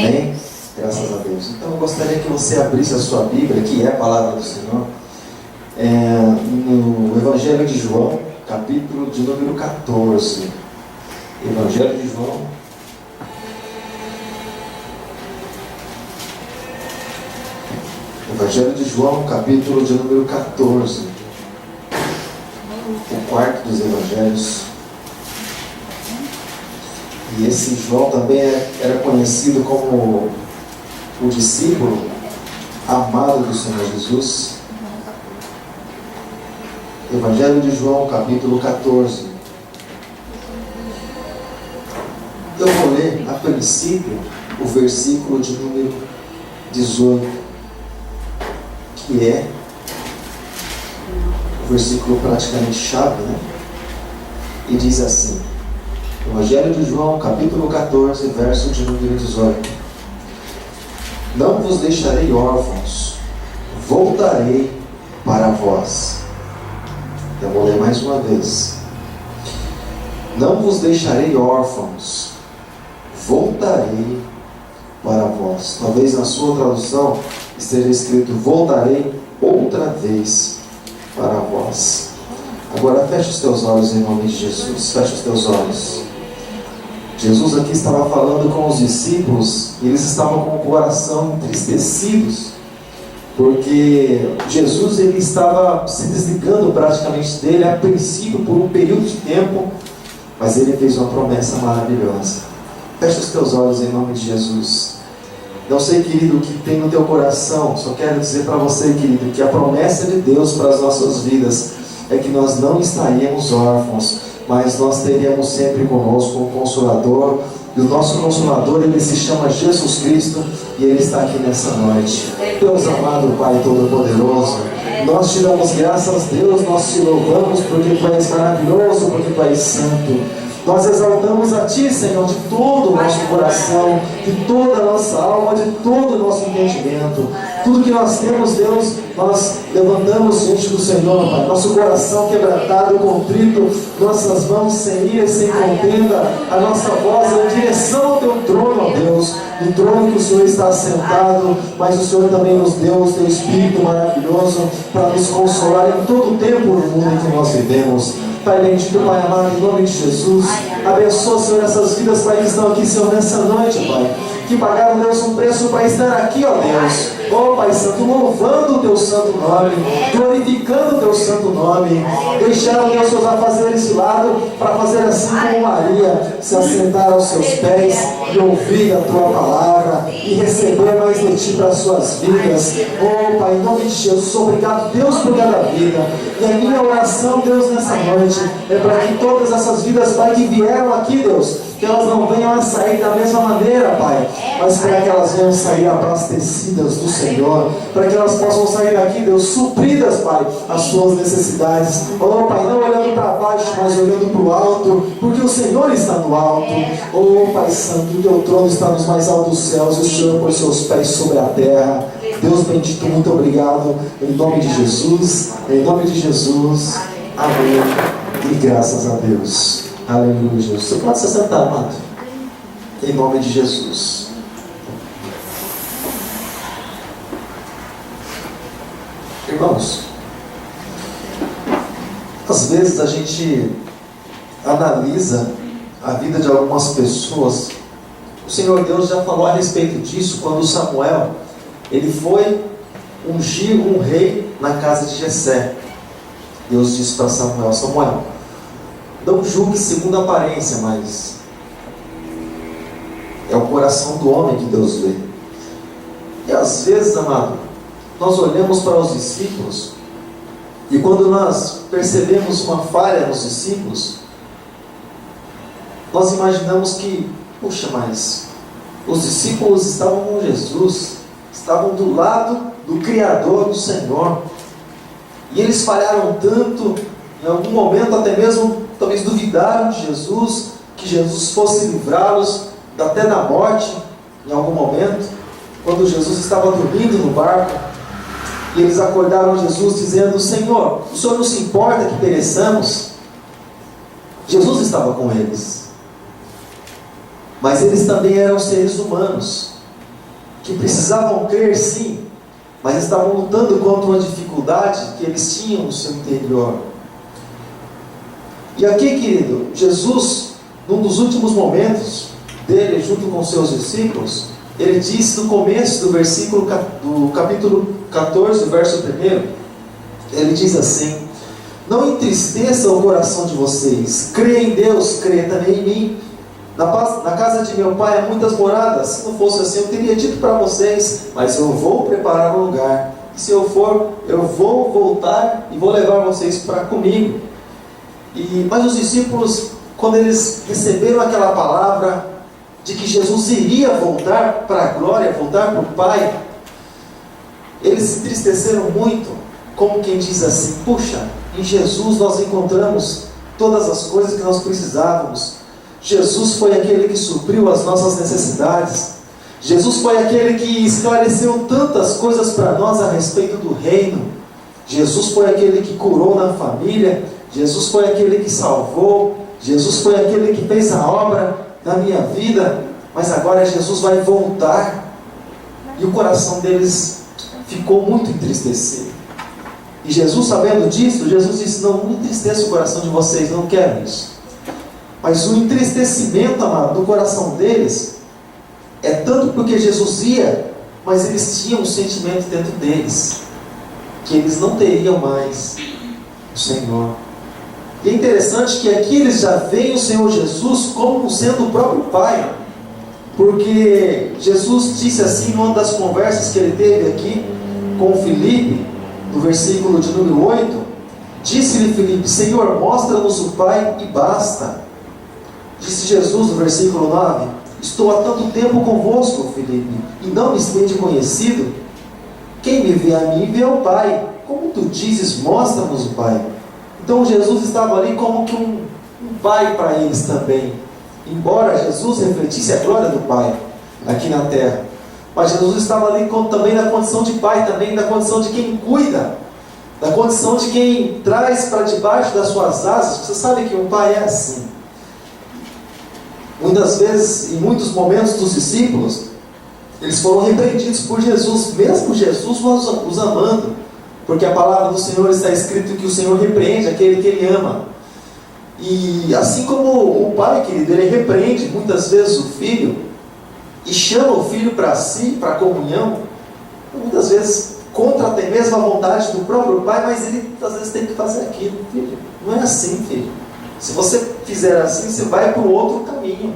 Amém? Graças a Deus. Então eu gostaria que você abrisse a sua Bíblia, que é a palavra do Senhor, no Evangelho de João, capítulo de número 14. Evangelho de João, capítulo de número 14. O quarto dos evangelhos. E esse João também era conhecido como o discípulo amado do Senhor Jesus. Evangelho de João, capítulo 14. Eu vou ler a princípio o versículo de número 18, que é o versículo praticamente chave, né? E diz assim: Evangelho de João, capítulo 14, verso de número 18: Não vos deixarei órfãos, voltarei para vós. Eu vou ler mais uma vez. Não vos deixarei órfãos, voltarei para vós. Talvez na sua tradução esteja escrito: voltarei outra vez para vós. Agora feche os teus olhos em nome de Jesus. Feche os teus olhos. Jesus aqui estava falando com os discípulos e eles estavam com o coração entristecidos, porque Jesus ele estava se desligando praticamente dele a princípio por um período de tempo, mas ele fez uma promessa maravilhosa. Feche os teus olhos em nome de Jesus. Não sei, querido, o que tem no teu coração. Só quero dizer para você, querido, que a promessa de Deus para as nossas vidas é que nós não estaríamos órfãos, mas nós teríamos sempre conosco um Consolador. E o nosso Consolador, ele se chama Jesus Cristo, e ele está aqui nessa noite. Deus amado, Pai Todo-Poderoso, nós te damos graças, Deus, nós te louvamos porque Tu és maravilhoso, porque Tu és santo. Nós exaltamos a Ti, Senhor, de todo o nosso coração, de toda a nossa alma, de todo o nosso entendimento. Tudo que nós temos, Deus, nós levantamos diante do Senhor, Pai. Nosso coração quebrantado, contrito, nossas mãos sem ira, sem contenda, a nossa voz em direção ao Teu trono, ó Deus. No trono que o Senhor está sentado, mas o Senhor também nos deu o Teu Espírito maravilhoso para nos consolar em todo o tempo no mundo em que nós vivemos. Pai bendito, Pai amado, em nome de Jesus, abençoa, Senhor, essas vidas, Pai, que estão aqui, Senhor, nessa noite, Pai, que pagaram, Deus, um preço para estar aqui, ó Deus. Ó Pai Santo, louvando o Teu santo nome, glorificando o Teu santo nome. Deixaram, Deus, seus afazeres de lado para fazer assim como Maria, se assentar aos Seus pés e ouvir a Tua palavra e receber mais de Ti para as suas vidas. Ó Pai, em nome de Jesus, obrigado, Deus, por cada vida. E a minha oração, Deus, nessa noite é para que todas essas vidas, Pai, que vieram aqui, Deus, que elas não venham a sair da mesma maneira, Pai, mas para que elas venham sair abastecidas do Senhor, para que elas possam sair daqui, Deus, supridas, Pai, as suas necessidades. Oh, Pai, não olhando para baixo, mas olhando para o alto, porque o Senhor está no alto. Oh, Pai Santo, o Teu trono está nos mais altos céus, e o Senhor pôs Seus pés sobre a terra. Deus bendito, muito obrigado, em nome de Jesus, em nome de Jesus, amém, e graças a Deus. Aleluia, Jesus. Você pode se sentar, amado, em nome de Jesus. Irmãos, às vezes a gente analisa a vida de algumas pessoas. O Senhor Deus já falou a respeito disso quando Samuel ele foi ungir um rei na casa de Jessé. Deus disse para Samuel: Samuel, não julgue segundo a aparência, mas é o coração do homem que Deus vê. E às vezes, amado, nós olhamos para os discípulos e quando nós percebemos uma falha nos discípulos, nós imaginamos que, puxa, mas os discípulos estavam com Jesus, estavam do lado do Criador, do Senhor, e eles falharam tanto, em algum momento até mesmo talvez duvidaram de Jesus, que Jesus fosse livrá-los até da morte, em algum momento, quando Jesus estava dormindo no barco, e eles acordaram Jesus dizendo: Senhor, o Senhor não se importa que pereçamos? Jesus estava com eles, mas eles também eram seres humanos, que precisavam crer sim, mas estavam lutando contra uma dificuldade que eles tinham no seu interior. E aqui, querido, Jesus, num dos últimos momentos dele, junto com seus discípulos, ele disse no começo do capítulo 14, verso 1, ele diz assim: não entristeça o coração de vocês, creia em Deus, creia também em mim. Na casa de meu pai há muitas moradas. Se não fosse assim, eu teria dito para vocês, mas eu vou preparar um lugar. E se eu for, eu vou voltar e vou levar vocês para comigo. Mas os discípulos, quando eles receberam aquela palavra de que Jesus iria voltar para a glória, voltar para o Pai, eles se entristeceram muito, como quem diz assim: puxa, em Jesus nós encontramos todas as coisas que nós precisávamos. Jesus foi aquele que supriu as nossas necessidades. Jesus foi aquele que esclareceu tantas coisas para nós a respeito do reino. Jesus foi aquele que curou na família. Jesus foi aquele que salvou. Jesus foi aquele que fez a obra na minha vida. Mas agora Jesus vai voltar. E o coração deles ficou muito entristecido. E Jesus, sabendo disso, Jesus disse: não entristeça o coração de vocês, não quero isso. Mas o entristecimento, amado, do coração deles é tanto porque Jesus ia, mas eles tinham um sentimento dentro deles que eles não teriam mais o Senhor. E é interessante que aqui eles já veem o Senhor Jesus como sendo o próprio Pai, porque Jesus disse assim numa das conversas que ele teve aqui com Filipe, no versículo de número 8, disse-lhe Filipe: Senhor, mostra-nos o Pai e basta. Disse Jesus no versículo 9: estou há tanto tempo convosco, Filipe, e não me tende conhecido? Quem me vê a mim, vê ao Pai. Como tu dizes, mostra-nos o Pai. Então Jesus estava ali como que um Pai para eles também. Embora Jesus refletisse a glória do Pai aqui na terra, mas Jesus estava ali também na condição de Pai, também na condição de quem cuida, na condição de quem traz para debaixo das suas asas. Você sabe que um Pai é assim. Muitas vezes, em muitos momentos dos discípulos, eles foram repreendidos por Jesus, mesmo Jesus os amando, porque a palavra do Senhor está escrito que o Senhor repreende aquele que Ele ama. E assim como o Pai, querido, Ele repreende muitas vezes o Filho, e chama o Filho para si, para a comunhão, muitas vezes contra até mesmo a vontade do próprio Pai, mas Ele às vezes tem que fazer aquilo. Filho, não é assim, filho. Se você fizer assim, você vai para o outro caminho,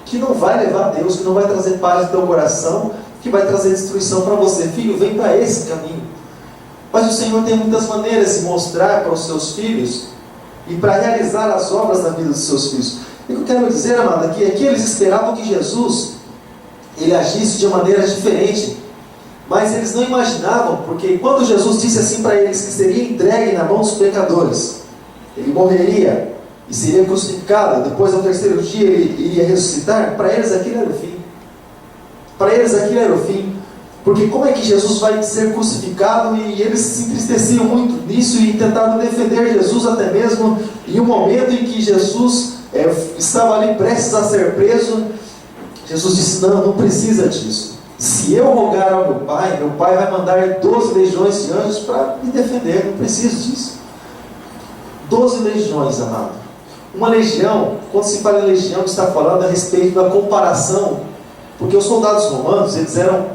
que não vai levar a Deus, que não vai trazer paz no teu coração, que vai trazer destruição para você. Filho, vem para esse caminho. Mas o Senhor tem muitas maneiras de mostrar para os seus filhos e para realizar as obras na vida dos seus filhos. E o que eu quero dizer, amado, aqui é que eles esperavam que Jesus ele agisse de uma maneira diferente, mas eles não imaginavam, porque quando Jesus disse assim para eles que seria entregue na mão dos pecadores, ele morreria e seria crucificado, depois ao terceiro dia ele iria ressuscitar, para eles aquilo era o fim. Para eles aquilo era o fim. Porque como é que Jesus vai ser crucificado? E eles se entristeciam muito nisso e tentaram defender Jesus até mesmo em um momento em que Jesus estava ali prestes a ser preso. Jesus disse: não precisa disso. Se eu rogar ao meu Pai vai mandar 12 legiões de anjos para me defender. Não preciso disso. 12 legiões, amado. Uma legião, quando se fala em legião, está falando a respeito da comparação, porque os soldados romanos, eles eram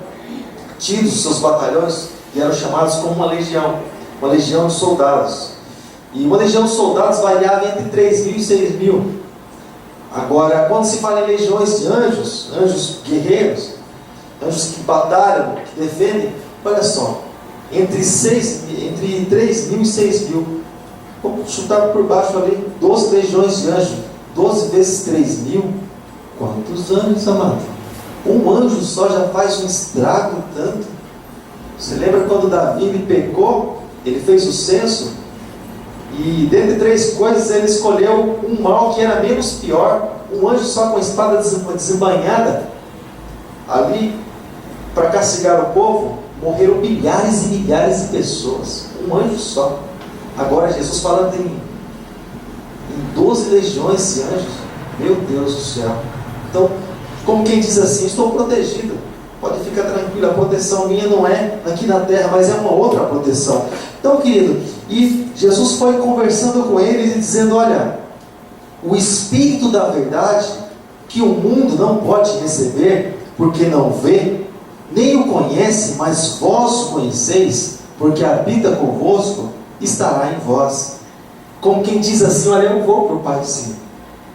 tidos, os seus batalhões, e eram chamados como uma legião de soldados. E uma legião de soldados variava entre 3.000 e 6.000. Agora, quando se fala em legiões de anjos, anjos guerreiros, anjos que batalham, que defendem, olha só, entre 3.000 e 6.000, vamos chutar por baixo ali, 12 legiões de anjos, 12 vezes 3.000, quantos anjos, amado? Um anjo só já faz um estrago tanto. Você lembra quando Davi ele pecou, ele fez o censo, e dentre 3 coisas ele escolheu um mal que era menos pior, um anjo só com a espada desembainhada, ali, para castigar o povo. Morreram milhares e milhares de pessoas, um anjo só. Agora Jesus falando em 12 legiões de anjos, meu Deus do céu. Então, como quem diz assim, estou protegido. Pode ficar tranquilo, a proteção minha não é aqui na terra, mas é uma outra proteção. Então, querido, e Jesus foi conversando com eles e dizendo: olha, o Espírito da verdade, que o mundo não pode receber, porque não vê, nem o conhece, mas vós o conheceis, porque habita convosco, estará em vós. Como quem diz assim: olha, eu vou para o Pai, sim,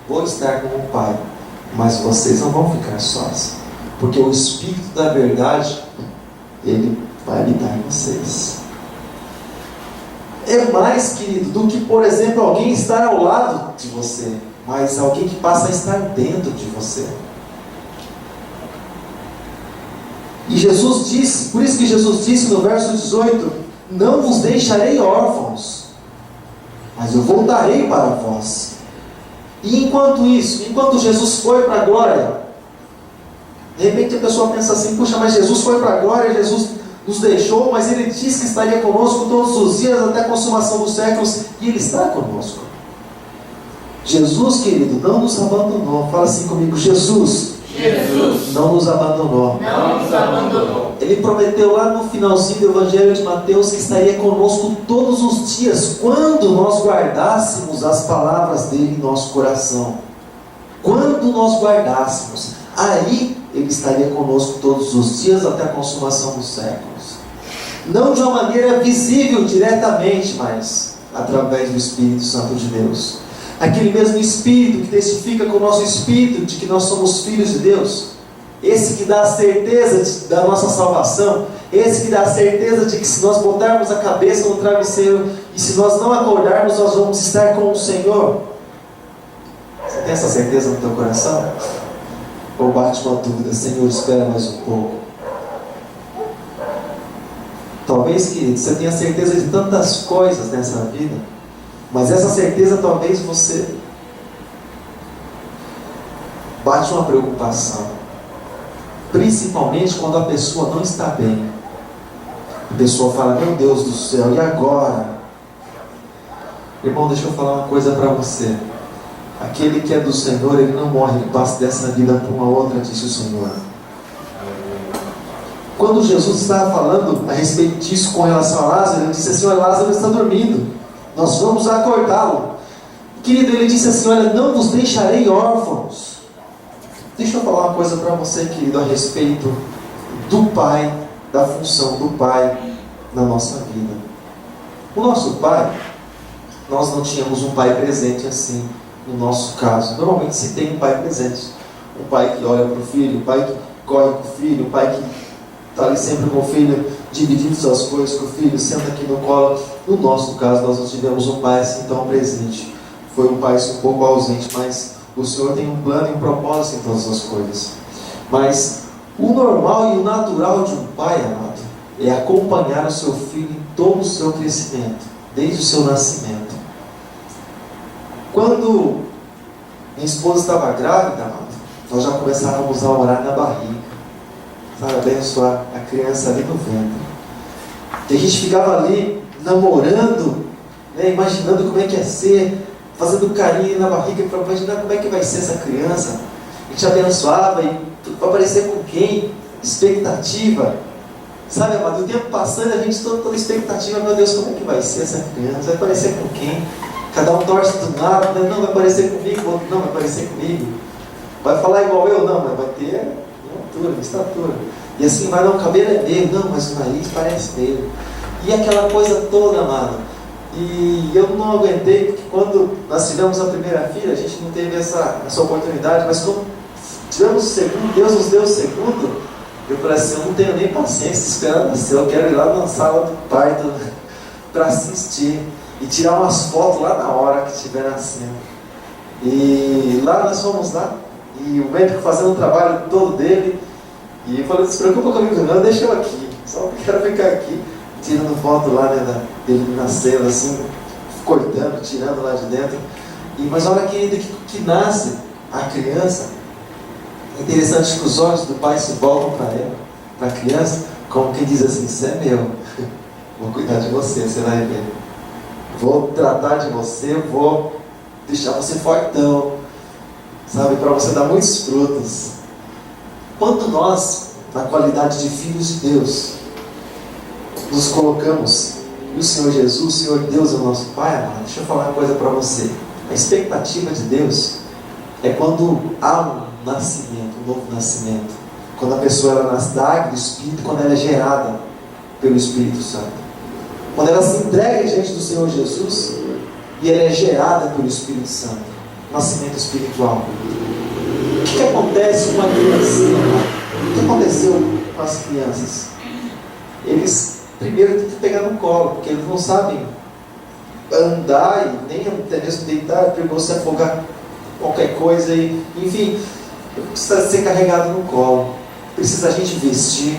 vou estar com o Pai, mas vocês não vão ficar sós, porque o Espírito da verdade, ele vai habitar em vocês. É mais, querido, do que, por exemplo, alguém estar ao lado de você, mas alguém que passa a estar dentro de você. E Jesus disse, por isso que Jesus disse no verso 18: não vos deixarei órfãos, mas eu voltarei para vós. E enquanto isso, enquanto Jesus foi para a glória, de repente a pessoa pensa assim: puxa, mas Jesus foi para a glória, Jesus nos deixou, mas Ele disse que estaria conosco todos os dias até a consumação dos séculos, e Ele está conosco. Jesus, querido, não nos abandonou. Fala assim comigo: Jesus não nos abandonou. Não nos abandonou. Ele prometeu lá no finalzinho do Evangelho de Mateus que estaria conosco todos os dias, quando nós guardássemos as palavras dele em nosso coração. Quando nós guardássemos, aí Ele estaria conosco todos os dias até a consumação dos séculos. Não de uma maneira visível diretamente, mas através do Espírito Santo de Deus. Aquele mesmo Espírito que testifica com o nosso Espírito de que nós somos filhos de Deus. Esse que dá a certeza da nossa salvação. Esse que dá a certeza de que se nós botarmos a cabeça no travesseiro e se nós não acordarmos, nós vamos estar com o Senhor. Você tem essa certeza no teu coração? Ou bate uma dúvida: Senhor, espera mais um pouco? Talvez, querido, você tenha certeza de tantas coisas nessa vida, mas essa certeza talvez você bate uma preocupação, principalmente quando a pessoa não está bem. A pessoa fala: meu Deus do céu, e agora? Irmão, deixa eu falar uma coisa para você. Aquele que é do Senhor, ele não morre, ele passa dessa vida para uma outra, disse o Senhor. Quando Jesus estava falando a respeito disso com relação a Lázaro, ele disse assim: olha, Lázaro está dormindo, nós vamos acordá-lo. Querido, ele disse assim: olha, não vos deixarei órfãos. Deixa eu falar uma coisa para você, querido, a respeito do Pai, da função do Pai na nossa vida. O nosso Pai, nós não tínhamos um Pai presente assim, no nosso caso. Normalmente se tem um Pai presente, um Pai que olha para o filho, um Pai que corre com o filho, um Pai que está ali sempre com o filho, dividindo suas coisas com o filho, senta aqui no colo. No nosso caso, nós não tivemos um Pai assim tão presente. Foi um Pai assim, um pouco ausente, mas o Senhor tem um plano e um propósito em todas as coisas. Mas o normal e o natural de um pai, amado, é acompanhar o seu filho em todo o seu crescimento, desde o seu nascimento. Quando minha esposa estava grávida, amado, nós já começávamos a orar na barriga, sabe, abençoar a criança ali no ventre. E a gente ficava ali namorando, né, imaginando como é que ia ser, fazendo carinho na barriga para imaginar como é que vai ser essa criança. A gente abençoava e vai aparecer com quem? Expectativa. Sabe, amado, o tempo passando, a gente toda expectativa: meu Deus, como é que vai ser essa criança? Vai aparecer com quem? Cada um torce do nada, né? Não, vai aparecer comigo, outro não, vai aparecer comigo. Vai falar igual eu? Não, mas vai ter altura, estatura. E assim vai, não, o cabelo é dele, não, mas o nariz parece dele. E aquela coisa toda, amado. E eu não aguentei, porque quando nós tivemos a primeira filha, a gente não teve essa oportunidade, mas quando tivemos o segundo, Deus nos deu o segundo, eu falei assim: eu não tenho nem paciência de esperar nascer, eu quero ir lá na sala do parto para assistir e tirar umas fotos lá na hora que estiver nascendo. E lá nós fomos lá, e o médico fazendo o trabalho todo dele, e eu falei: não se preocupa comigo não, deixa eu aqui, só quero ficar aqui, tirando foto lá, né, dele nascendo assim, cortando, tirando lá de dentro. Mas a hora que nasce a criança, é interessante que os olhos do pai se voltam para ela, para a criança, como quem diz assim: você é meu, vou cuidar de você, você vai ver, vou tratar de você, vou deixar você fortão, sabe, para você dar muitos frutos. Quando nós na qualidade de filhos de Deus, nos colocamos, e o Senhor Jesus, o Senhor Deus é o nosso Pai, amado. Deixa eu falar uma coisa para você. A expectativa de Deus é quando há um nascimento, um novo nascimento. Quando a pessoa ela nasce da água do Espírito, quando ela é gerada pelo Espírito Santo. Quando ela se entrega diante do Senhor Jesus e ela é gerada pelo Espírito Santo. Nascimento espiritual. O que acontece com uma criancinha? O que aconteceu com as crianças? Eles primeiro têm que pegar no colo, porque eles não sabem andar e nem até mesmo deitar, porque você afogar qualquer coisa, e, enfim, precisa ser carregado no colo, precisa a gente vestir,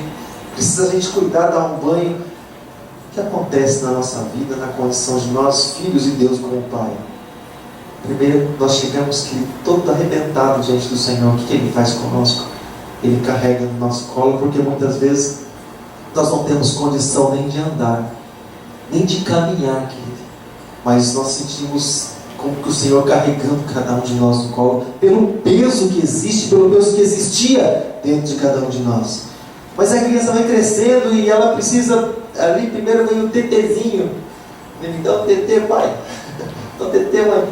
precisa a gente cuidar, dar um banho. O que acontece na nossa vida, na condição de nós, filhos de Deus como Pai? Primeiro, nós chegamos que todo arrebentado diante do Senhor. O que Ele faz conosco? Ele carrega no nosso colo, porque muitas vezes nós não temos condição nem de andar, nem de caminhar, querido. Mas nós sentimos como que o Senhor carregando cada um de nós no colo, pelo peso que existe, pelo peso que existia dentro de cada um de nós. Mas a criança vai crescendo e ela precisa, ali primeiro vem o tetezinho. Me dá um tetê, pai. Dá um tetê, mãe.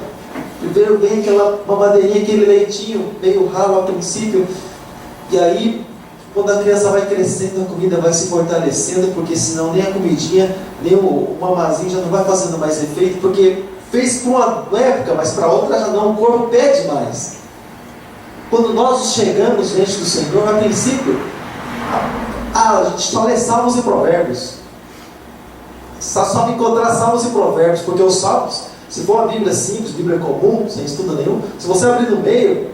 Primeiro vem aquela mamadeirinha, aquele leitinho meio ralo a princípio. E aí, quando a criança vai crescendo, a comida vai se fortalecendo, porque senão nem a comidinha, nem o mamazinho já não vai fazendo mais efeito, porque fez por uma época, mas para outra já não, o corpo pede mais. Quando nós chegamos diante do Senhor, a princípio, a gente só lê Salmos e Provérbios. Só me encontrar Salmos e Provérbios, porque os Salmos, se for uma Bíblia simples, Bíblia comum, sem estudo nenhum, se você abrir no meio,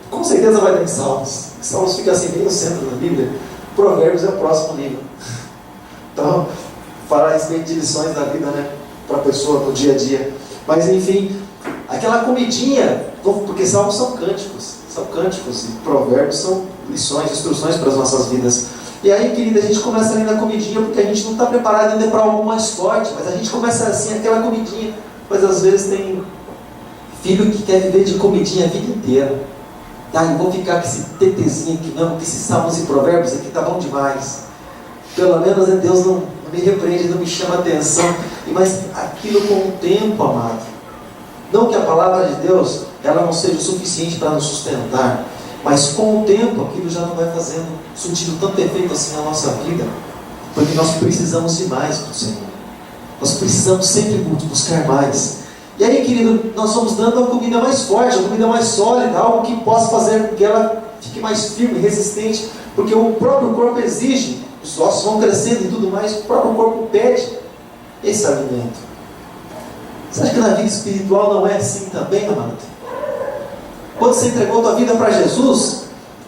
com certeza vai dar em Salmos. Salmos fica assim bem no centro da Bíblia. Provérbios é o próximo livro. Então, falar a respeito de lições da vida, né, para a pessoa no dia a dia. Mas enfim, aquela comidinha, porque Salmos são cânticos, e Provérbios são lições, instruções para as nossas vidas. E aí, querida, a gente começa ali na comidinha, porque a gente não está preparado ainda para algo mais forte, mas a gente começa assim, aquela comidinha. Mas às vezes tem filho que quer viver de comidinha a vida inteira. Eu vou ficar com esse tetezinho aqui, não, com esses Salmos e Provérbios aqui tá bom demais. Pelo menos Deus não me repreende, não me chama atenção. Mas aquilo com o tempo, amado. Não que a palavra de Deus ela não seja o suficiente para nos sustentar, mas com o tempo aquilo já não vai fazendo surtindo tanto efeito assim na nossa vida, porque nós precisamos de mais do Senhor. Nós precisamos sempre buscar mais. E aí, querido, nós vamos dando uma comida mais forte, uma comida mais sólida, algo que possa fazer com que ela fique mais firme, resistente, porque o próprio corpo exige, os ossos vão crescendo e tudo mais, o próprio corpo pede esse alimento. Você acha que na vida espiritual não é assim também, amado? Quando você entregou a tua vida para Jesus,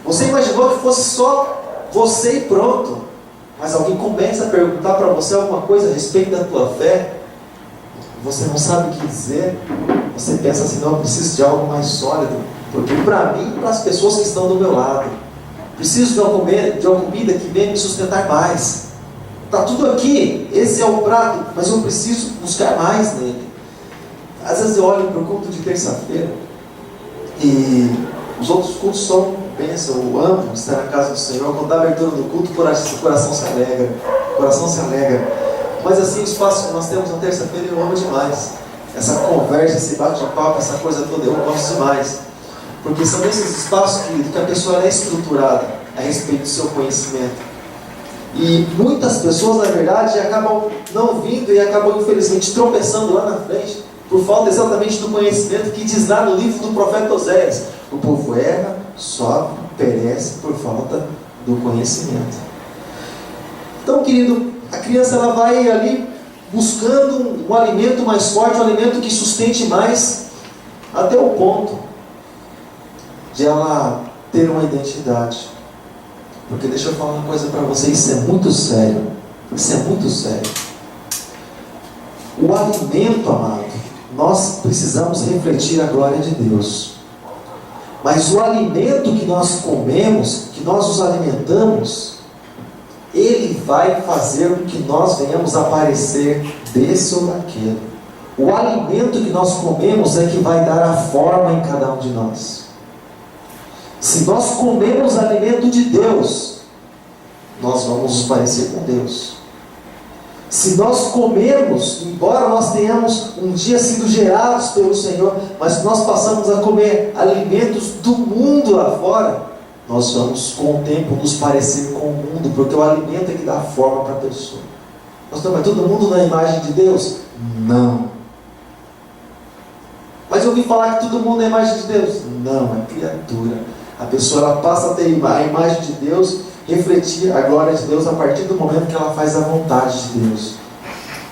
você imaginou que fosse só você e pronto, mas alguém começa a perguntar para você alguma coisa a respeito da tua fé, você não sabe o que dizer, você pensa assim, não, eu preciso de algo mais sólido, porque para mim e para as pessoas que estão do meu lado, preciso de uma comida que venha me sustentar mais. Está tudo aqui, esse é o prato, mas eu preciso buscar mais nele. Às vezes eu olho para o culto de terça-feira e os outros cultos são bênção, eu amo estar na casa do Senhor. Quando dá a abertura do culto, o coração se alegra, mas assim, o espaço que nós temos na terça-feira eu amo demais. Essa conversa, esse bate-papo, essa coisa toda, eu gosto demais. Porque são esses espaços que a pessoa é estruturada a respeito do seu conhecimento. E muitas pessoas, na verdade, acabam não vindo e acabam, infelizmente, tropeçando lá na frente, por falta exatamente do conhecimento que diz lá no livro do profeta Oséias: o povo erra, sofre, perece por falta do conhecimento. Então, querido, a criança ela vai ali buscando um alimento mais forte, um alimento que sustente mais, até o ponto de ela ter uma identidade. Porque deixa eu falar uma coisa para vocês, isso é muito sério. Isso é muito sério. O alimento, amado, nós precisamos refletir a glória de Deus. Mas o alimento que nós comemos, que nós nos alimentamos, ele vai fazer com que nós venhamos aparecer desse ou daquele. O alimento que nós comemos é que vai dar a forma em cada um de nós. Se nós comemos alimento de Deus, nós vamos nos parecer com Deus. Se nós comemos, embora nós tenhamos um dia sido gerados pelo Senhor, mas se nós passamos a comer alimentos do mundo lá fora, nós vamos com o tempo nos parecer com o mundo, porque o alimento é que dá forma para a pessoa. Mas todo mundo na imagem de Deus? Não. Mas eu ouvi falar que todo mundo é a imagem de Deus. Não, é criatura. A pessoa ela passa a ter a imagem de Deus, refletir a glória de Deus a partir do momento que ela faz a vontade de Deus.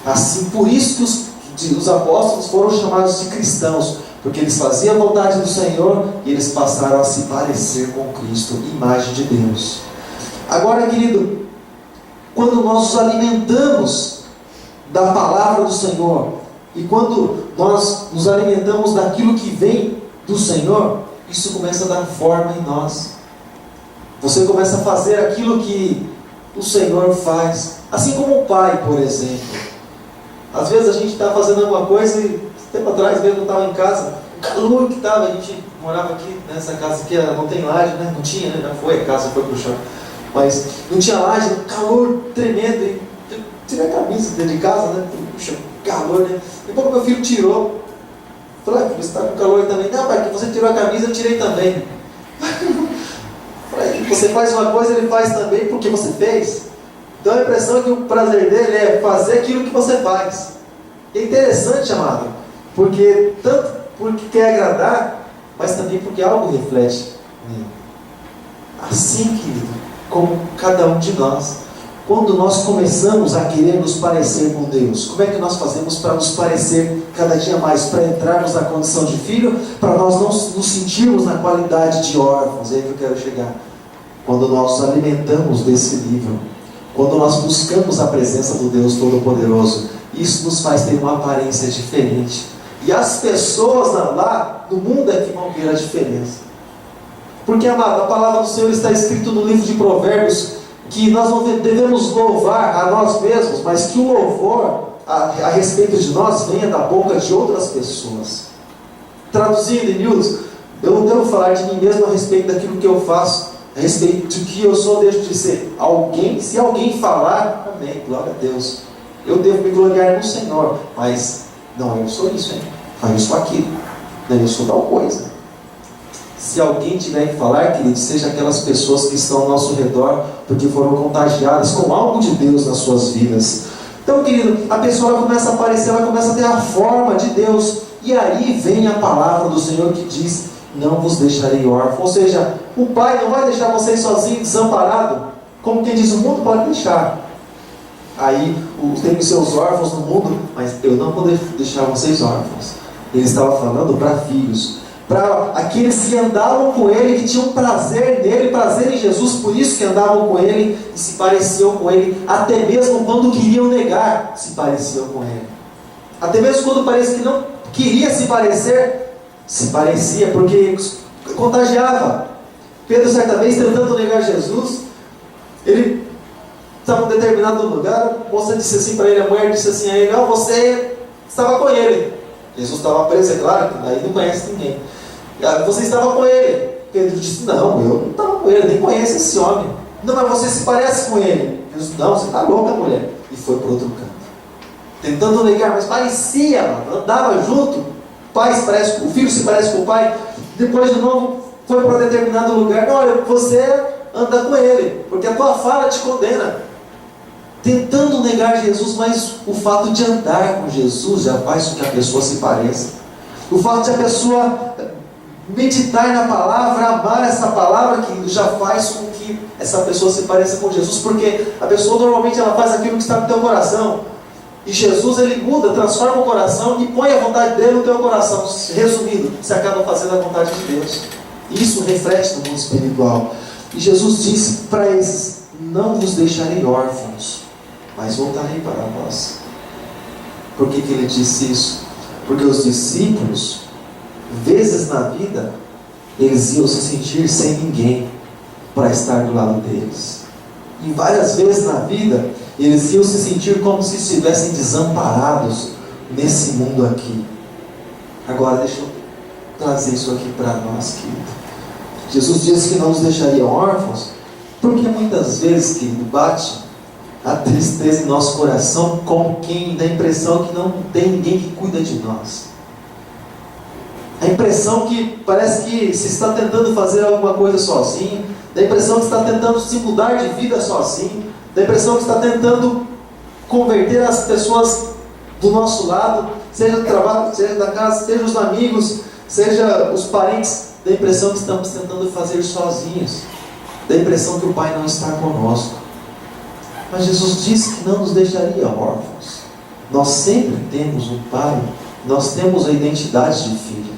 Assim, por isso que os apóstolos foram chamados de cristãos, porque eles faziam a vontade do Senhor e eles passaram a se parecer com Cristo, imagem de Deus. Agora, querido, quando nós nos alimentamos da palavra do Senhor, e quando nós nos alimentamos daquilo que vem do Senhor, isso começa a dar forma em nós. Você começa a fazer aquilo que o Senhor faz. Assim como o pai, por exemplo. Às vezes a gente está fazendo alguma coisa e tempo atrás mesmo eu estava em casa, o calor que estava, a gente morava aqui nessa casa aqui, não tem laje, né? Não tinha, né? Já foi, a casa foi pro chão. Mas não tinha laje, calor tremendo. E eu tirei a camisa dentro de casa, né? Puxa, calor, né? Depois meu filho tirou. Falei, você está com calor aí também? Não, pai, que você tirou a camisa, eu tirei também. Falei, você faz uma coisa, ele faz também porque você fez. Então a impressão é que o prazer dele é fazer aquilo que você faz. É interessante, amado, porque tanto porque quer agradar, mas também porque algo reflete nele. Assim, querido, como cada um de nós, quando nós começamos a querer nos parecer com Deus, como é que nós fazemos para nos parecer cada dia mais, para entrarmos na condição de filho, para nós não nos sentirmos na qualidade de órfãos? É aí que eu quero chegar. Quando nós nos alimentamos desse livro, quando nós buscamos a presença do Deus Todo-Poderoso, isso nos faz ter uma aparência diferente. E as pessoas lá no mundo é que vão ver a diferença. Porque, amado, a palavra do Senhor está escrito no livro de Provérbios, que nós não devemos louvar a nós mesmos, mas que o louvor a respeito de nós venha da boca de outras pessoas. Traduzindo em miúdos, eu não devo falar de mim mesmo a respeito daquilo que eu faço, a respeito de que eu sou, deixo de ser alguém. Se alguém falar, amém, glória a Deus, eu devo me gloriar no Senhor, mas não, eu sou isso, hein? Eu sou aquilo, não, eu sou tal coisa. Se alguém tiver que falar, querido, seja aquelas pessoas que estão ao nosso redor, porque foram contagiadas com algo de Deus nas suas vidas. Então, querido, a pessoa ela começa a aparecer, ela começa a ter a forma de Deus, e aí vem a palavra do Senhor que diz: não vos deixarei órfãos. Ou seja, o Pai não vai deixar vocês sozinhos, desamparados, como quem diz, o mundo pode deixar. Aí, tem os seus órfãos no mundo, mas eu não vou deixar vocês órfãos. Ele estava falando para filhos, para aqueles que andavam com Ele, que tinham prazer nele, prazer em Jesus, por isso que andavam com Ele e se pareciam com Ele, até mesmo quando queriam negar, se pareciam com Ele. Até mesmo quando parece que não queria se parecer, se parecia, porque contagiava. Pedro, certa vez, tentando negar Jesus, ele estava em um determinado lugar, a moça disse assim para ele, a mulher disse assim a ele: não, você estava com ele. Jesus estava preso, é claro, aí não conhece ninguém. Você estava com ele. Pedro disse: não, eu não estava com ele, nem conheço esse homem. Não, mas você se parece com ele. Jesus: não, você está louca, mulher. E foi para outro canto, tentando negar, mas parecia, mano, andava junto. O filho se parece com o pai. Depois de novo foi para determinado lugar. Não, olha, você anda com ele, porque a tua fala te condena. Tentando negar Jesus, mas o fato de andar com Jesus já faz com que a pessoa se pareça. O fato de a pessoa meditar na palavra, amar essa palavra, que já faz com que essa pessoa se pareça com Jesus, porque a pessoa normalmente ela faz aquilo que está no teu coração, e Jesus ele muda, transforma o coração e põe a vontade dele no teu coração. Resumindo, você acaba fazendo a vontade de Deus. Isso reflete no mundo espiritual. E Jesus disse para esses: não vos deixarei órfãos, mas voltarei para vós. Por que ele disse isso? Porque os discípulos, vezes na vida, eles iam se sentir sem ninguém para estar do lado deles. E várias vezes na vida, eles iam se sentir como se estivessem desamparados nesse mundo aqui. Agora deixa eu trazer isso aqui para nós, querido. Jesus disse que não nos deixaria órfãos, Porque muitas vezes, querido, bate a tristeza em nosso coração, como quem dá a impressão que não tem ninguém que cuida de nós. A impressão que parece que se está tentando fazer alguma coisa sozinho, dá a impressão que está tentando se mudar de vida sozinho, dá a impressão que está tentando converter as pessoas do nosso lado, seja do trabalho, seja da casa, seja os amigos, seja os parentes, dá a impressão que estamos tentando fazer sozinhos, dá a impressão que o Pai não está conosco. Mas Jesus disse que não nos deixaria órfãos. Nós sempre temos um Pai, nós temos a identidade de filho.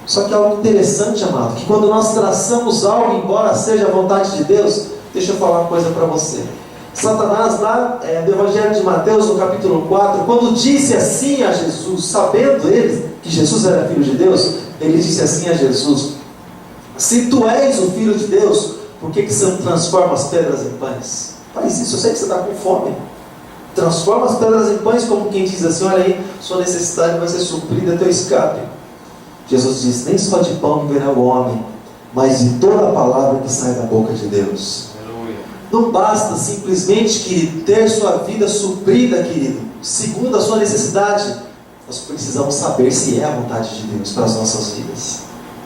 Só que algo interessante, amado, que quando nós traçamos algo, embora seja a vontade de Deus, deixa eu falar uma coisa para você. Satanás, lá no Evangelho de Mateus, no capítulo 4, quando disse assim a Jesus, sabendo ele que Jesus era filho de Deus, ele disse assim a Jesus: se tu és o filho de Deus, por que você não transforma as pedras em pães? Faz isso, eu sei que você está com fome. Transforma as pedras em pães, como quem diz assim: olha aí, sua necessidade vai ser suprida, teu escape. Jesus disse: nem só de pão viverá o homem, mas de toda a palavra que sai da boca de Deus. Aleluia. Não basta simplesmente, querido, ter sua vida suprida, querido, segundo a sua necessidade. Nós precisamos saber se é a vontade de Deus para as nossas vidas.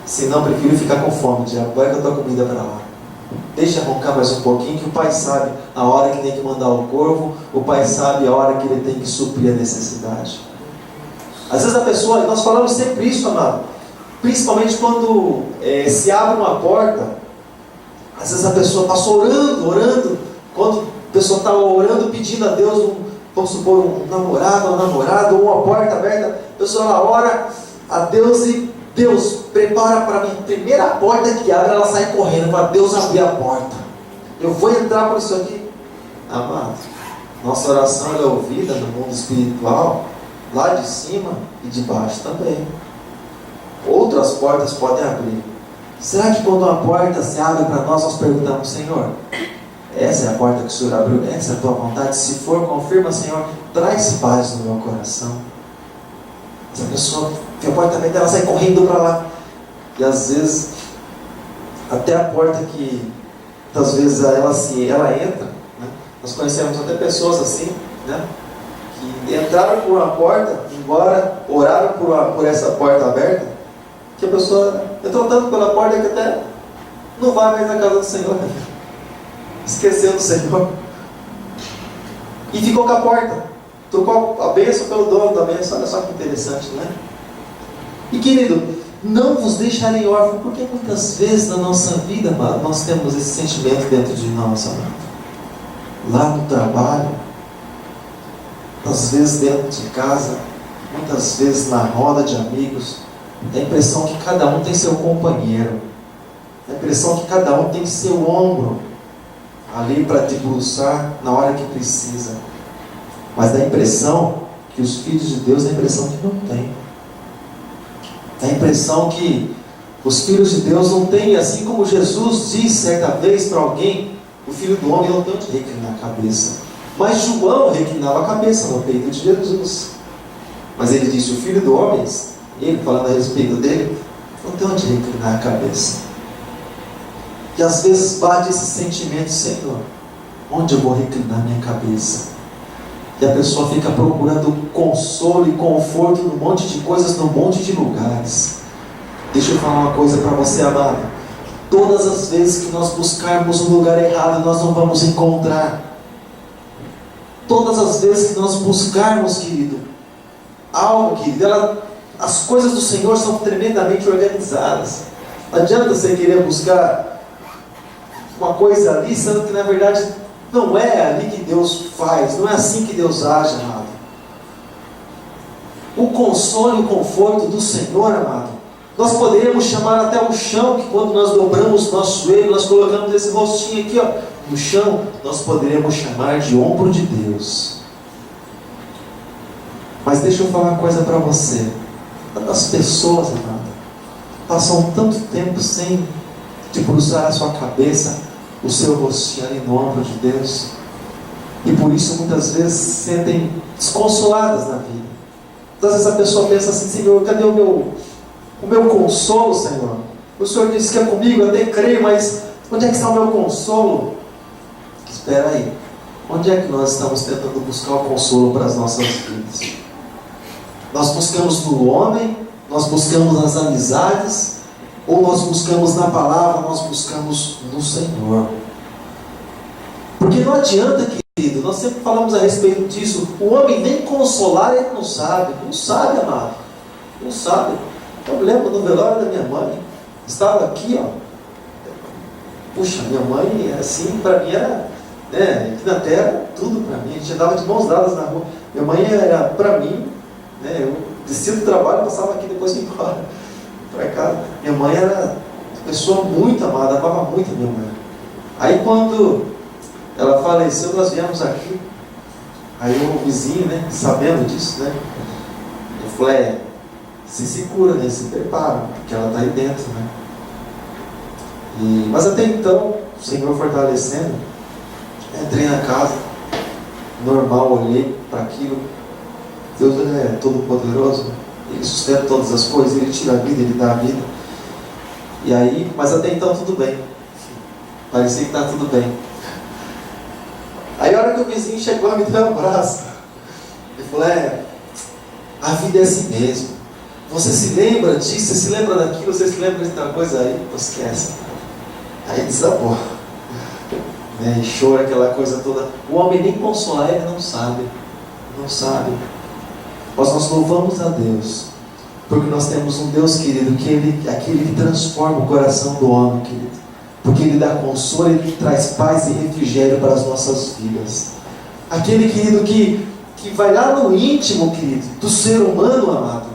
Se não, prefiro ficar com fome, diabo, vai com a tua comida para lá. Deixa roncar mais um pouquinho, que o Pai sabe a hora que tem que mandar o corvo, o Pai sabe a hora que Ele tem que suprir a necessidade. Às vezes a pessoa, nós falamos sempre isso, amado, principalmente quando se abre uma porta, às vezes a pessoa passa orando, quando a pessoa está orando, pedindo a Deus, vamos supor, um namorado, uma namorada, ou uma porta aberta, a pessoa ela ora a Deus e Deus, prepara para mim, primeira porta que abre, ela sai correndo para Deus abrir a porta. Eu vou entrar por isso aqui. Amado, nossa oração é ouvida no mundo espiritual, lá de cima e de baixo também. Outras portas podem abrir. Será que quando uma porta se abre para nós, nós perguntamos: Senhor, essa é a porta que o Senhor abriu? Essa é a tua vontade? Se for, confirma, Senhor, traz paz no meu coração. Essa pessoa que a porta aberta, ela sai correndo para lá. E às vezes, até a porta que, às vezes, ela entra, né? Nós conhecemos até pessoas assim, né? Que entraram por uma porta, embora oraram por essa porta aberta, que a pessoa entrou tanto pela porta que até não vai mais na casa do Senhor, né? Esqueceu do Senhor. E ficou com a porta. Trocou a bênção pelo dono da bênção. Olha só que interessante, né? E querido, não vos deixarei órfãos, porque muitas vezes na nossa vida, amado, nós temos esse sentimento dentro de nós, amado. Lá no trabalho, às vezes dentro de casa, muitas vezes na roda de amigos, dá a impressão que cada um tem seu companheiro, dá a impressão que cada um tem seu ombro ali para te debruçar na hora que precisa. Mas dá a impressão que os filhos de Deus, dá a impressão que não tem. Dá a impressão que os filhos de Deus não têm, assim como Jesus disse certa vez para alguém: o filho do homem não tem onde reclinar a cabeça. Mas João reclinava a cabeça no peito de Jesus. Mas ele disse: o filho do homem, ele falando a respeito dele, não tem onde reclinar a cabeça. E às vezes bate esse sentimento: Senhor, onde eu vou reclinar minha cabeça? E a pessoa fica procurando consolo e conforto num monte de coisas, num monte de lugares. Deixa eu falar uma coisa para você, amado. Todas as vezes que nós buscarmos um lugar errado, nós não vamos encontrar. Todas as vezes que nós buscarmos, querido, algo, querido, as coisas do Senhor são tremendamente organizadas. Não adianta você querer buscar uma coisa ali, sendo que na verdade não é ali que Deus faz, não é assim que Deus age, amado. O consolo e o conforto do Senhor, amado, nós poderíamos chamar até o chão, que quando nós dobramos o nosso joelho, nós colocamos esse rostinho aqui, ó, no chão, nós poderíamos chamar de ombro de Deus. Mas deixa eu falar uma coisa para você. As pessoas, amado, passam tanto tempo sem debruçar a sua cabeça, o seu rostinho ali no ombro de Deus, e por isso muitas vezes se sentem desconsoladas na vida. Às vezes a pessoa pensa assim: Senhor, cadê o meu consolo, Senhor? O Senhor disse que é comigo, eu até creio, mas Onde é que está o meu consolo? Espera aí. Onde é que nós estamos tentando buscar o consolo para as nossas vidas? Nós buscamos no homem? Nós buscamos nas amizades? Ou nós buscamos na palavra? Nós buscamos no Senhor? Porque não adianta, querido, nós sempre falamos a respeito disso. O homem nem consolar, ele não sabe. Não sabe, amado. Não sabe. Eu me lembro no velório da minha mãe. Estava aqui, ó. Puxa, minha mãe, assim, para mim era, né, aqui na terra, tudo para mim. A gente andava de mãos dadas na rua. Minha mãe era para mim, né, eu descia do trabalho, passava aqui, depois ia embora para casa. Minha mãe era uma pessoa muito amada, amava muito a minha mãe. Aí quando ela faleceu, nós viemos aqui. Aí o vizinho, né, sabendo disso, né, eu falei, você se cura, né, se prepara, porque ela está aí dentro, né. Mas até então, o Senhor fortalecendo, entrei na casa, normal, olhei para aquilo. Deus é todo poderoso, Ele sustenta todas as coisas, Ele tira a vida, Ele dá a vida. E aí, mas até então tudo bem, parecia que está tudo bem. Aí a hora que o vizinho chegou, me deu um abraço, ele falou, a vida é assim mesmo, você se lembra disso, você se lembra daquilo, você se lembra de tal coisa, aí não esquece. Aí desabou, né? E chora aquela coisa toda. O homem nem consolar, ele não sabe. Não sabe. Mas nós louvamos a Deus, porque nós temos um Deus, querido, que aquele que transforma o coração do homem, querido. Porque Ele dá consolo, Ele traz paz e refrigério para as nossas vidas. Aquele, querido, que vai lá no íntimo, querido, do ser humano, amado.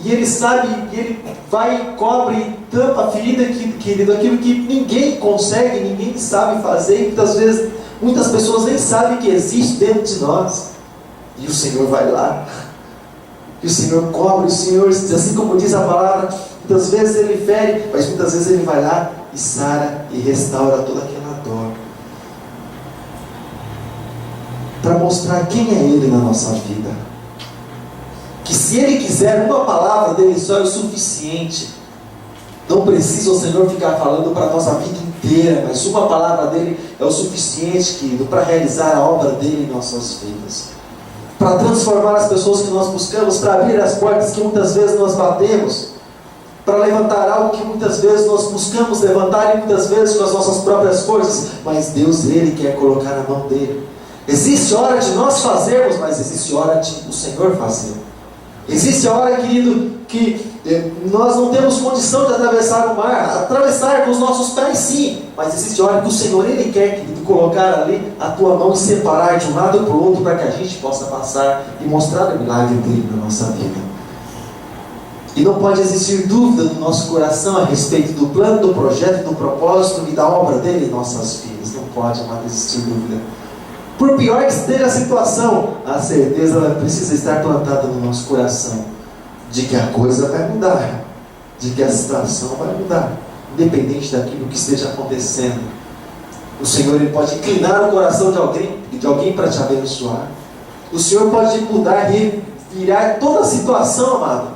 E Ele sabe, e Ele vai, cobre e tampa a ferida, querido, aquilo que ninguém consegue, ninguém sabe fazer, e muitas vezes, muitas pessoas nem sabem que existe dentro de nós. E o Senhor vai lá, e o Senhor cobre, o Senhor, assim como diz a palavra, muitas vezes Ele fere, mas muitas vezes Ele vai lá e sara e restaura toda aquela dor. Para mostrar quem é Ele na nossa vida. Que se Ele quiser, uma palavra dele só é o suficiente. Não precisa o Senhor ficar falando para a nossa vida inteira, mas uma palavra dele é o suficiente, querido, para realizar a obra dele em nossas vidas. Para transformar as pessoas que nós buscamos, para abrir as portas que muitas vezes nós batemos, para levantar algo que muitas vezes nós buscamos levantar e muitas vezes com as nossas próprias forças, mas Deus, Ele quer colocar na mão dele. Existe hora de nós fazermos, mas existe hora de o Senhor fazer. Existe a hora, querido, que nós não temos condição de atravessar o mar, atravessar com os nossos pés sim, mas existe a hora que o Senhor, Ele quer, querido, colocar ali a tua mão e separar de um lado para o outro, para que a gente possa passar e mostrar o milagre dele na nossa vida. E não pode existir dúvida no nosso coração a respeito do plano, do projeto, do propósito e da obra dele em nossas vidas. Não pode mais existir dúvida. Por pior que esteja a situação, a certeza ela precisa estar plantada no nosso coração de que a coisa vai mudar, de que a situação vai mudar, independente daquilo que esteja acontecendo. O Senhor, Ele pode inclinar o coração de alguém para te abençoar. O Senhor pode mudar, revirar toda a situação, amado,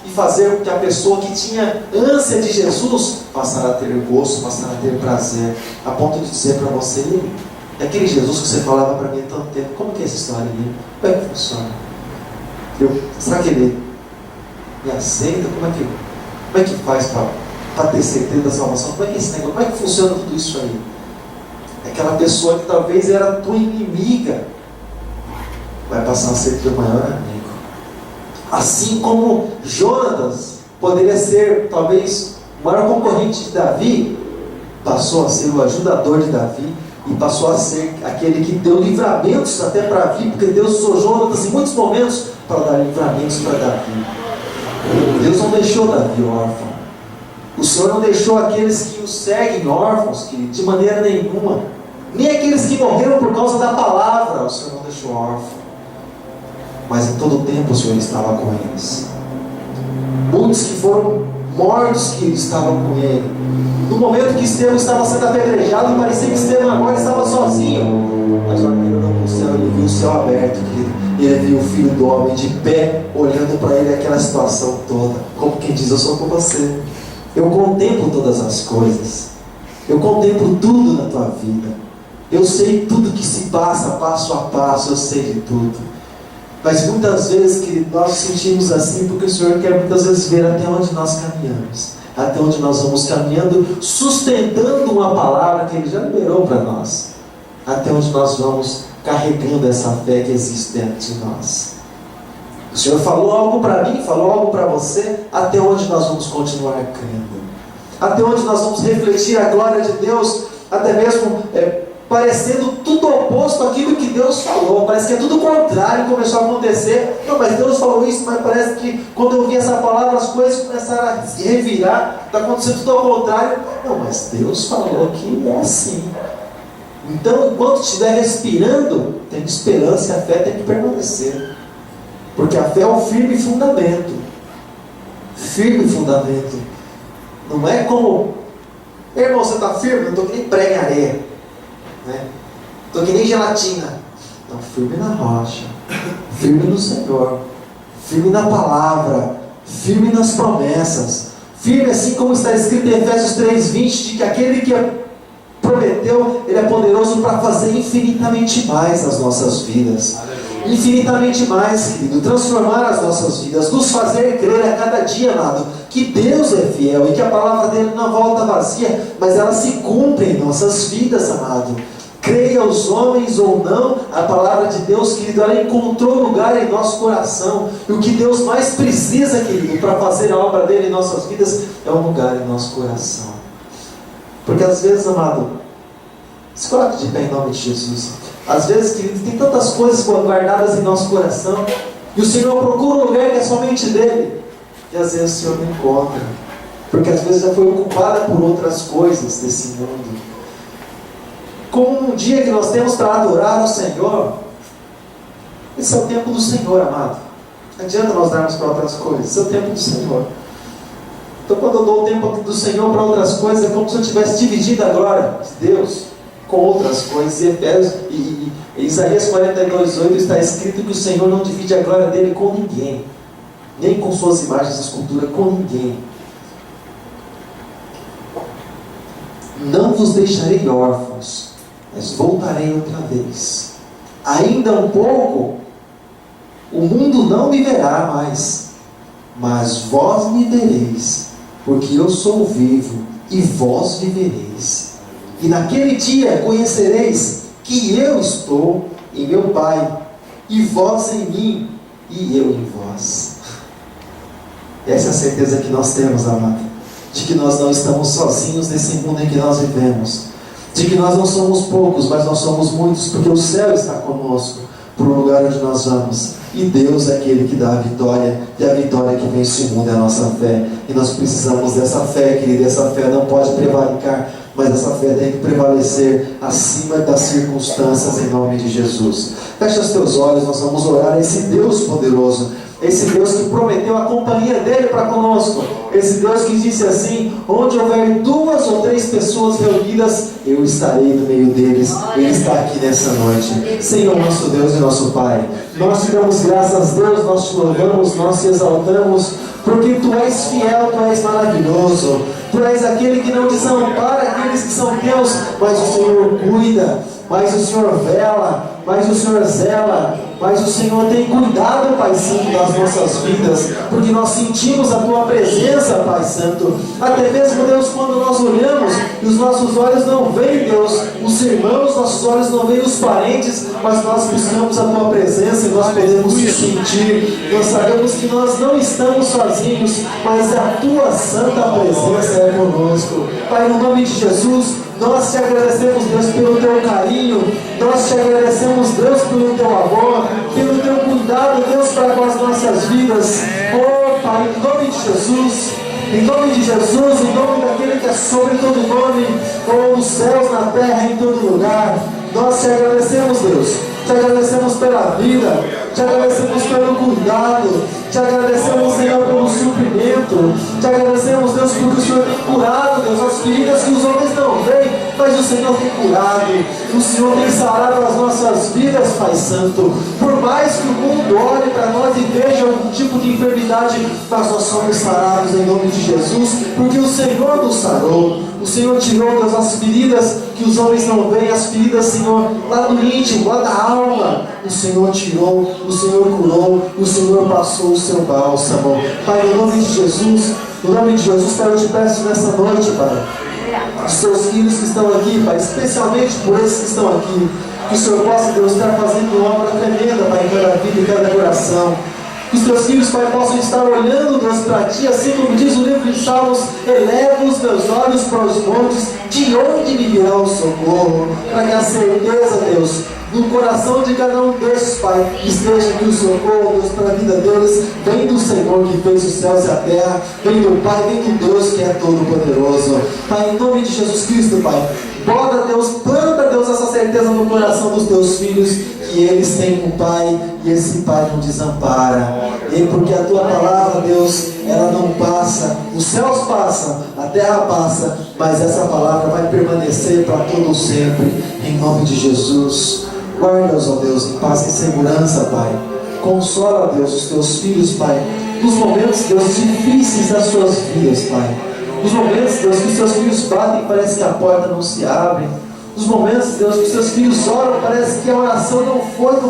e fazer com que a pessoa que tinha ânsia de Jesus passar a ter gosto, passar a ter prazer, a ponto de dizer para você, é aquele Jesus que você falava para mim há tanto tempo, como que é essa história ali? Como é que funciona? Será que Ele me aceita? Como é que faz para ter certeza da salvação? Como é que é esse negócio? Como é que funciona tudo isso aí? Aquela pessoa que talvez era tua inimiga vai passar a ser teu maior amigo. Assim como Jonatas poderia ser talvez o maior concorrente de Davi, passou a ser o ajudador de Davi e passou a ser aquele que deu livramentos até para Davi, porque Deus usou Jonatas em muitos momentos para dar livramentos para Davi. Deus não deixou Davi órfão. O Senhor não deixou aqueles que o seguem órfãos, querido, de maneira nenhuma. Nem aqueles que morreram por causa da palavra, o Senhor não deixou órfão. Mas em todo o tempo o Senhor estava com eles. Muitos que foram mortos, que estavam com ele. No momento que Estevão estava sendo apedrejado, parecia que Estevão agora estava sozinho. Mas na hora que ele olhou para o céu, ele viu o céu aberto, querido. E ele viu o Filho do Homem de pé, olhando para ele aquela situação toda. Como quem diz, eu sou com você. Eu contemplo todas as coisas. Eu contemplo tudo na tua vida. Eu sei tudo que se passa, passo a passo, eu sei de tudo. Mas muitas vezes, querido, nós sentimos assim porque o Senhor quer muitas vezes ver até onde nós caminhamos. Até onde nós vamos caminhando, sustentando uma palavra que Ele já liberou para nós. Até onde nós vamos carregando essa fé que existe dentro de nós. O Senhor falou algo para mim, falou algo para você. Até onde nós vamos continuar crendo? Até onde nós vamos refletir a glória de Deus, até mesmo parecendo tudo oposto àquilo que Deus falou. Parece que é tudo contrário, começou a acontecer. Não, mas Deus falou isso, mas parece que quando eu ouvi essa palavra as coisas começaram a se revirar, está acontecendo tudo ao contrário. Não, mas Deus falou que é assim. Então, enquanto estiver respirando, tem esperança e a fé tem que permanecer. Porque a fé é um firme fundamento. Firme fundamento. Não é como, irmão, você está firme? Eu estou que nem prego em areia, estou que nem gelatina. Não, firme na rocha, firme no Senhor, firme na palavra, firme nas promessas, firme assim como está escrito em Efésios 3:20, de que aquele que prometeu, Ele é poderoso para fazer infinitamente mais nas nossas vidas. Infinitamente mais, querido, transformar as nossas vidas, nos fazer crer a cada dia, amado, que Deus é fiel e que a palavra dele não volta vazia, mas ela se cumpre em nossas vidas, amado. Creia os homens ou não, a palavra de Deus, querido, ela encontrou lugar em nosso coração. E o que Deus mais precisa, querido, para fazer a obra dele em nossas vidas, é um lugar em nosso coração. Porque às vezes, amado, se coloque de pé em nome de Jesus. Às vezes, querido, tem tantas coisas guardadas em nosso coração, e o Senhor procura um lugar que é somente dele, e às vezes o Senhor não encontra, porque às vezes já foi ocupada por outras coisas desse mundo. Como um dia que nós temos para adorar o Senhor, esse é o tempo do Senhor, amado. Não adianta nós darmos para outras coisas, esse é o tempo do Senhor. Então, quando eu dou o tempo do Senhor para outras coisas, é como se eu tivesse dividido a glória de Deus com outras coisas. E Efésios e Isaías 42:8 está escrito que o Senhor não divide a glória dele com ninguém, nem com suas imagens de escultura, com ninguém. Não vos deixarei órfãos, mas voltarei outra vez. Ainda um pouco, o mundo não me verá mais, mas vós me vereis, porque eu sou vivo e vós vivereis. E naquele dia conhecereis que eu estou em meu Pai, e vós em mim, e eu em vós. Essa é a certeza que nós temos, amado, de que nós não estamos sozinhos nesse mundo em que nós vivemos, de que nós não somos poucos, mas nós somos muitos, porque o céu está conosco, para o lugar onde nós vamos. E Deus é aquele que dá a vitória, e a vitória que vence o mundo é a nossa fé. E nós precisamos dessa fé, querido. Essa fé não pode prevaricar, mas essa fé tem que prevalecer acima das circunstâncias, em nome de Jesus. Fecha os teus olhos, nós vamos orar a esse Deus poderoso, esse Deus que prometeu a companhia dele para conosco, esse Deus que disse assim: onde houver 2 ou 3 pessoas reunidas, eu estarei no meio deles. Ele está aqui nessa noite. Senhor, nosso Deus e nosso Pai, nós te damos graças, Deus, nós te louvamos, nós te exaltamos, porque Tu és fiel, Tu és maravilhoso, Tu és aquele que não desampara aqueles que são teus, mas o Senhor cuida, mas o Senhor vela, mas o Senhor zela, mas o Senhor tem cuidado, Pai Santo, das nossas vidas, porque nós sentimos a Tua presença, Pai Santo. Até mesmo, Deus, quando nós olhamos e os nossos olhos não veem, Deus, os irmãos, nossos olhos não veem os parentes, mas nós buscamos a Tua presença e nós podemos te sentir. Nós sabemos que nós não estamos sozinhos, mas a Tua santa presença é conosco. Pai, no nome de Jesus, nós te agradecemos, Deus, pelo Teu carinho, nós te agradecemos, Deus, pelo Teu amor, pelo Teu cuidado, Deus, para com as nossas vidas. Oh, Pai, em nome de Jesus, em nome de Jesus, em nome daquele que é sobre todo nome, oh, nos céus, na terra, em todo lugar, nós te agradecemos, Deus, te agradecemos pela vida, te agradecemos pelo cuidado, te agradecemos, Senhor, pelo suprimento, te agradecemos, Deus, porque o Senhor tem curado, Deus, as feridas que os homens não veem, mas o Senhor tem curado, o Senhor tem sarado as nossas vidas, Pai Santo. Por mais que o mundo olhe para nós e veja algum tipo de enfermidade, mas nós somos sarados em nome de Jesus, porque o Senhor nos sarou. O Senhor tirou, Deus, as feridas que os homens não veem, as feridas, Senhor, lá do íntimo, lá da alma. O Senhor tirou, o Senhor curou, o Senhor passou o seu bálsamo. Pai, no nome de Jesus, no nome de Jesus, Pai, eu te peço nessa noite, Pai, os seus filhos que estão aqui, Pai, especialmente por esses que estão aqui, que o Senhor possa, Deus, estar fazendo uma obra tremenda, Pai, em cada vida, em cada coração. Que os teus filhos, Pai, possam estar olhando, Deus, para Ti, assim como diz o livro de Salmos: eleva os meus olhos para os montes, de onde me virá o socorro? Para que a certeza, Deus, no coração de cada um desses, Pai, esteja que o socorro, Deus, para a vida deles vem do Senhor que fez os céus e a terra, vem do Pai, vem do Deus que é todo-poderoso. Pai, em nome de Jesus Cristo, Pai, bota, Deus, planta, Deus, essa certeza no coração dos teus filhos, que eles têm um Pai, e esse Pai não desampara. E porque a Tua palavra, Deus, ela não passa, os céus passam, a terra passa, mas essa palavra vai permanecer para todo sempre, em nome de Jesus. Guarda-os, ó Deus, em paz e segurança, Pai. Consola, Deus, os teus filhos, Pai, nos momentos, Deus, difíceis das suas vidas, Pai. Nos momentos, Deus, que os teus filhos batem, parece que a porta não se abre. Nos momentos, Deus, que os teus filhos oram, parece que a oração não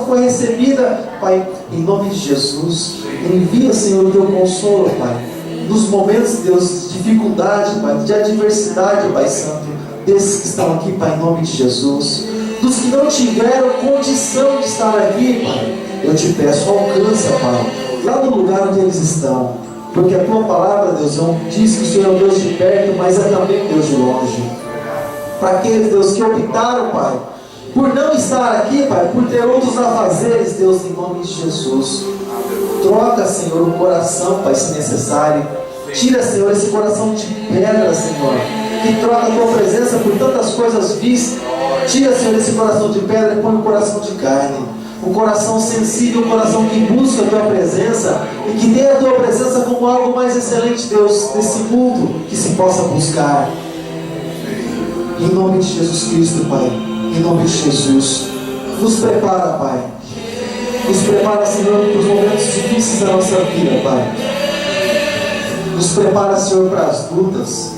foi recebida. Pai, em nome de Jesus, envia, Senhor, o teu consolo, Pai. Nos momentos, Deus, de dificuldade, Pai, de adversidade, Pai Santo, desses que estão aqui, Pai, em nome de Jesus. Dos que não tiveram condição de estar aqui, Pai, eu te peço, alcança, Pai, lá no lugar onde eles estão. Porque a Tua palavra, Deus, diz que o Senhor é um Deus de perto, mas é também Deus de longe. Para aqueles, Deus, que optaram, Pai, por não estar aqui, Pai, por ter outros afazeres, Deus, em nome de Jesus. Troca, Senhor, o coração, Pai, se necessário. Tira, Senhor, esse coração de pedra, Senhor, que troca a Tua presença por tantas coisas vistas. Tira, Senhor, esse coração de pedra e põe um coração de carne. Um coração sensível, um coração que busca a Tua presença e que tem a Tua presença como algo mais excelente, Deus, nesse mundo que se possa buscar. Em nome de Jesus Cristo, Pai, em nome de Jesus, nos prepara, Pai. Nos prepara, Senhor, para os momentos difíceis da nossa vida, Pai. Nos prepara, Senhor, para as lutas.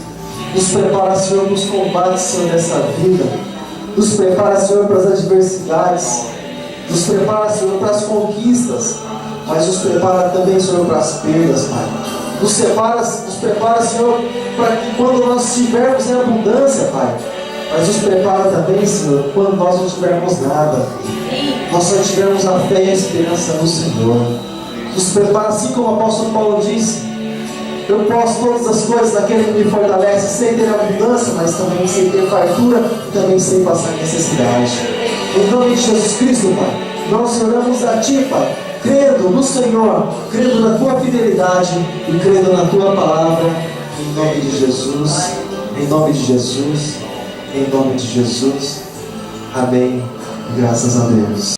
Nos prepara, Senhor, para os combates, Senhor, dessa vida. Nos prepara, Senhor, para as adversidades. Nos prepara, Senhor, para as conquistas. Mas nos prepara também, Senhor, para as perdas, Pai. Nos prepara, Senhor, para que quando nós estivermos em abundância, Pai, mas nos prepara também, Senhor, quando nós não tivermos nada, nós só tivermos a fé e a esperança no Senhor. Nos prepara, assim como o apóstolo Paulo disse: eu posso todas as coisas naquele que me fortalece, sem ter abundância, mas também sem ter fartura, e também sem passar necessidade. Em nome de Jesus Cristo, Pai, nós oramos a Ti, Pai, crendo no Senhor, crendo na Tua fidelidade e crendo na Tua palavra, em nome de Jesus, em nome de Jesus, em nome de Jesus. Amém. Graças a Deus.